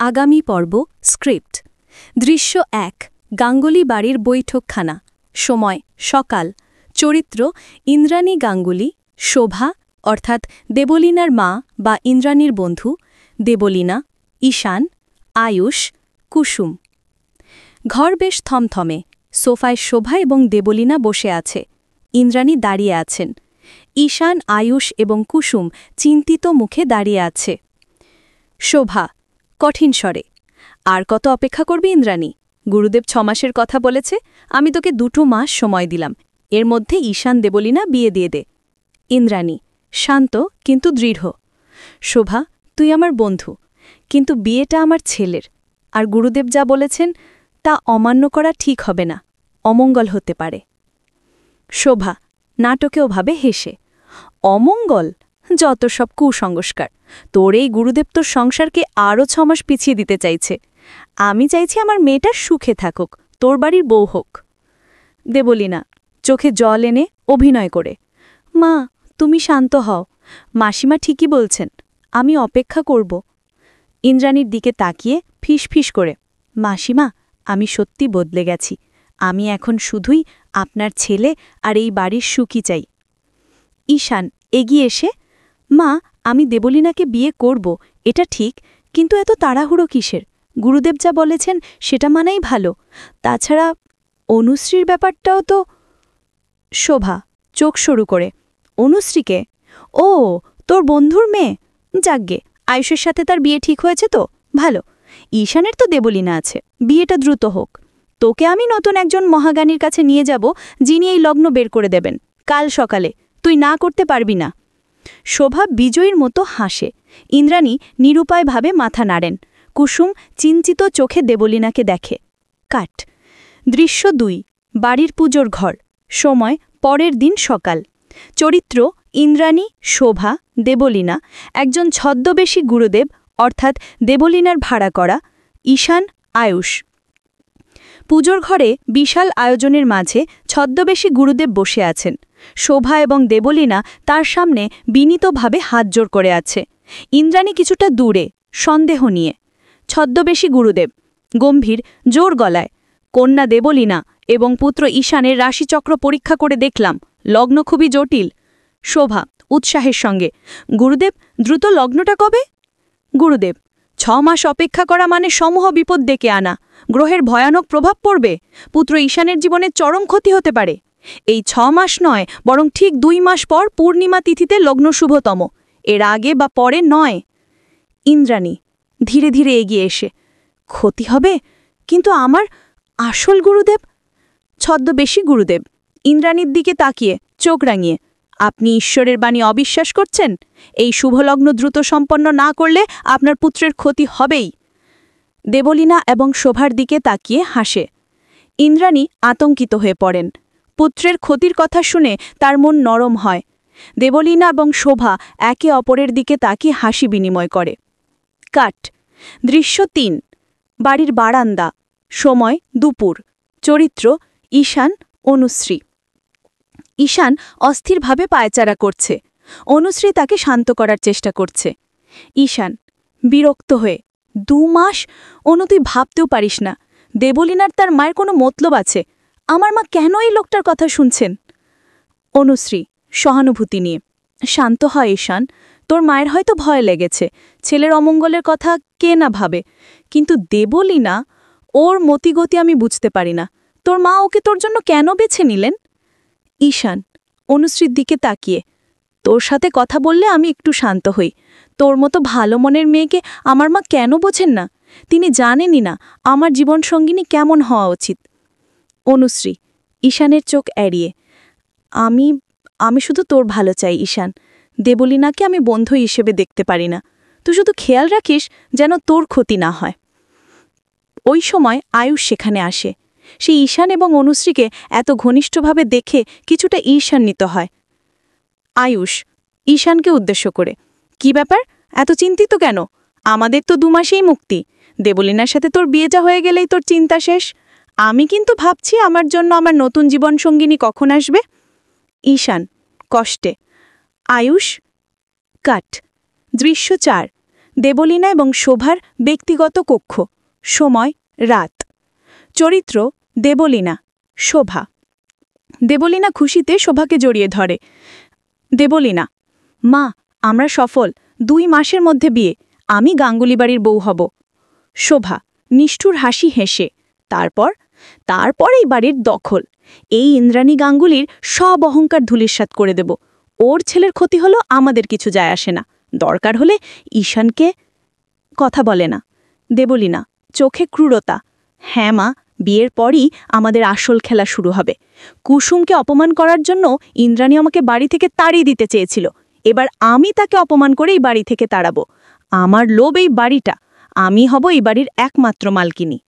আগামী পর্ব স্ক্রিপ্ট। দৃশ্য ১, গাঙ্গুলি বাড়ির বৈঠকখানা। সময় সকাল। চরিত্র ইন্দ্রাণী গাঙ্গুলি, শোভা অর্থাৎ দেবলীনার মা বা ইন্দ্রাণীর বন্ধু, দেবলীনা, ঈশান, আয়ুষ, কুসুম। ঘর বেশ থমথমে। সোফায় শোভা এবং দেবলীনা বসে আছে। ইন্দ্রাণী দাঁড়িয়ে আছেন। ঈশান, আয়ুষ এবং কুসুম চিন্তিত মুখে দাঁড়িয়ে আছে। শোভা কঠিন স্বরে, আর কত অপেক্ষা করবি ইন্দ্রাণী? গুরুদেব ৬ মাসের কথা বলেছে, আমি তোকে ২ মাস সময় দিলাম, এর মধ্যে ঈশান দেবলীনা বিয়ে দিয়ে দে। ইন্দ্রাণী শান্ত কিন্তু দৃঢ়। শোভা, তুই আমার বন্ধু, কিন্তু বিয়েটা আমার ছেলের, আর গুরুদেব যা বলেছেন তা অমান্য করা ঠিক হবে না, অমঙ্গল হতে পারে। শোভা নাটকেও ভাবে হেসে, অমঙ্গল? যত সব কুসংস্কার! তোর এই গুরুদেব তোর সংসারকে আরও ৬ মাস পিছিয়ে দিতে চাইছে। আমি চাইছি আমার মেয়েটা সুখে থাকুক, তোর বাড়ির বউ হোক। দেবলীনা চোখে জল এনে অভিনয় করে, মা তুমি শান্ত হও, মাসিমা ঠিকই বলছেন, আমি অপেক্ষা করব। ইন্দ্রাণীর দিকে তাকিয়ে ফিসফিস করে, মাসিমা আমি সত্যি বদলে গেছি, আমি এখন শুধুই আপনার ছেলে আর এই বাড়ির সুখই চাই। ঈশান এগিয়ে এসে, মা আমি দেবলীনাকে বিয়ে করব, এটা ঠিক, কিন্তু এত তাড়াহুড়ো কিসের? গুরুদেব যা বলেছেন সেটা মানাই ভালো, তাছাড়া অনুশ্রীর ব্যাপারটাও তো। শোভা চোখ সরু করে, অনুশ্রীকে? ও তোর বন্ধুর মেয়ে? যাকগে, আয়ুষের সাথে তার বিয়ে ঠিক হয়েছে তো ভালো। ঈশানের তো দেবলীনা আছে, বিয়েটা দ্রুত হোক। তোকে আমি নতুন একজন মহাজ্ঞানীর কাছে নিয়ে যাব, যিনি এই লগ্ন বের করে দেবেন কাল সকালে, তুই না করতে পারবি না। শোভা বিজয়ীর মতো হাসে। ইন্দ্রাণী নিরুপায়ভাবে মাথা নাড়েন। কুসুম চিন্তিত চোখে দেবলীনাকে দেখে। কাট। দৃশ্য ২, বাড়ির পুজোর ঘর। সময় পরের দিন সকাল। চরিত্র ইন্দ্রাণী, শোভা, দেবলীনা, একজন ছদ্মবেশী গুরুদেব অর্থাৎ দেবলীনার ভাড়া করা, ঈশান, আয়ুষ। পুজোর ঘরে বিশাল আয়োজনের মাঝে ছদ্মবেশী গুরুদেব বসে আছেন। শোভা এবং দেবলীনা তার সামনে বিনীতভাবে হাতজোড় করে আছে। ইন্দ্রাণী কিছুটা দূরে, সন্দেহ নিয়ে। ছদ্মবেশী গুরুদেব গম্ভীর, জোর গলায়, কন্যা দেবলীনা এবং পুত্র ঈশানের রাশিচক্র পরীক্ষা করে দেখলাম, লগ্ন খুবই জটিল। শোভা উৎসাহের সঙ্গে, গুরুদেব দ্রুত লগ্নটা কবে? গুরুদেব ৬ মাস অপেক্ষা করা মানে সমূহ বিপদ ডেকে আনা, গ্রহের ভয়ানক প্রভাব পড়বে, পুত্র ঈশানের জীবনে চরম ক্ষতি হতে পারে। এই ৬ মাস নয়, বরং ঠিক ২ মাস পর পূর্ণিমা তিথিতে লগ্ন শুভতম, এর আগে বা পরে নয়। ইন্দ্রাণী ধীরে ধীরে এগিয়ে এসে, ক্ষতি হবে? কিন্তু আমার আসল গুরুদেব? ছদ্মবেশী গুরুদেব ইন্দ্রাণীর দিকে তাকিয়ে চোখ রাঙিয়ে, আপনি ঈশ্বরের বাণী অবিশ্বাস করছেন? এই শুভলগ্ন দ্রুত সম্পন্ন না করলে আপনার পুত্রের ক্ষতি হবেই। দেবলীনা এবং শোভার দিকে তাকিয়ে হাসে। ইন্দ্রাণী আতঙ্কিত হয়ে পড়েন। পুত্রের ক্ষতির কথা শুনে তার মন নরম হয়। দেবলীনা এবং শোভা একে অপরের দিকে তাকিয়ে হাসি বিনিময় করে। কাট। দৃশ্য ৩, বাড়ির বারান্দা। সময় দুপুর। চরিত্র ঈশান, অনুশ্রী। ঈশান অস্থিরভাবে পায়চারা করছে। অনুশ্রী তাকে শান্ত করার চেষ্টা করছে। ঈশান বিরক্ত হয়ে, ২ মাস? অনু তুই ভাবতেও পারিস না, দেবলীনার তার মায়ের কোনো মতলব আছে, আমার মা কেন এই লোকটার কথা শুনছেন? অনুশ্রী সহানুভূতি নিয়ে, শান্ত হয় ঈশান, তোর মায়ের হয়তো ভয় লেগেছে, ছেলের অমঙ্গলের কথা কে না ভাবে, কিন্তু দেবলীনা, ওর মতিগতি আমি বুঝতে পারি না, তোর মা ওকে তোর জন্য কেন বেছে নিলেন? ঈশান অনুশ্রীর দিকে তাকিয়ে, তোর সাথে কথা বললে আমি একটু শান্ত হই, তোর মতো ভালো মনের মেয়েকে আমার মা কেন বোঝেন না? তিনি জানেনই না আমার জীবনসঙ্গিনী কেমন হওয়া উচিত। অনুশ্রী ঈশানের চোখ এড়িয়ে, আমি শুধু তোর ভালো চাই ঈশান, দেবলীনাকে আমি বন্ধু হিসেবে দেখতে পারি না, তুই শুধু খেয়াল রাখিস যেন তোর ক্ষতি না হয়। ওই সময় আয়ুষ সেখানে আসে। সে ঈশান এবং অনুশ্রীকে এত ঘনিষ্ঠভাবে দেখে কিছুটা ঈর্ষান্বিত হয়। আয়ুষ ঈশানকে উদ্দেশ্য করে, কি ব্যাপার, এত চিন্তিত কেন? আমাদের তো ২ মাসেই মুক্তি, দেবলীনার সাথে তোর বিয়েটা হয়ে গেলেই তোর চিন্তা শেষ। আমি কিন্তু ভাবছি আমার জন্য আমার নতুন জীবনসঙ্গিনী কখন আসবে। ঈশান কষ্টে। আয়ুষ। কাট। দৃশ্য ৪, দেবলীনা এবং শোভার ব্যক্তিগত কক্ষ। সময় রাত। চরিত্র দেবলীনা, শোভা। দেবলীনা খুশিতে শোভাকে জড়িয়ে ধরে। দেবলীনা, মা, আমরা সফল, 2 মাসের মধ্যে বিয়ে, আমি গাঙ্গুলি বাড়ির বউ হব। শোভা নিষ্ঠুর হাসি হেসে, তারপর এই বাড়ির দখল। এই ইন্দ্রাণী গাঙ্গুলির সব অহংকার ধূলিসাৎ করে দেব। ওর ছেলের ক্ষতি হলো, আমাদের কিছু যায় আসে না। দরকার হলে ঈশানকে। কথা বলে না। দেবলীনা চোখে ক্রূরতা। হ্যাঁ মা, বিয়ের পরই আমাদের আসল খেলা শুরু হবে। কুসুমকে অপমান করার জন্য ইন্দ্রাণী আমাকে বাড়ি থেকে তাড়িয়ে দিতে চেয়েছিল। এবার আমি তাকে অপমান করে এই বাড়ি থেকে তাড়াবো। আমার লোভ এই বাড়িটা, আমি হব এই বাড়ির একমাত্র মালকিনী।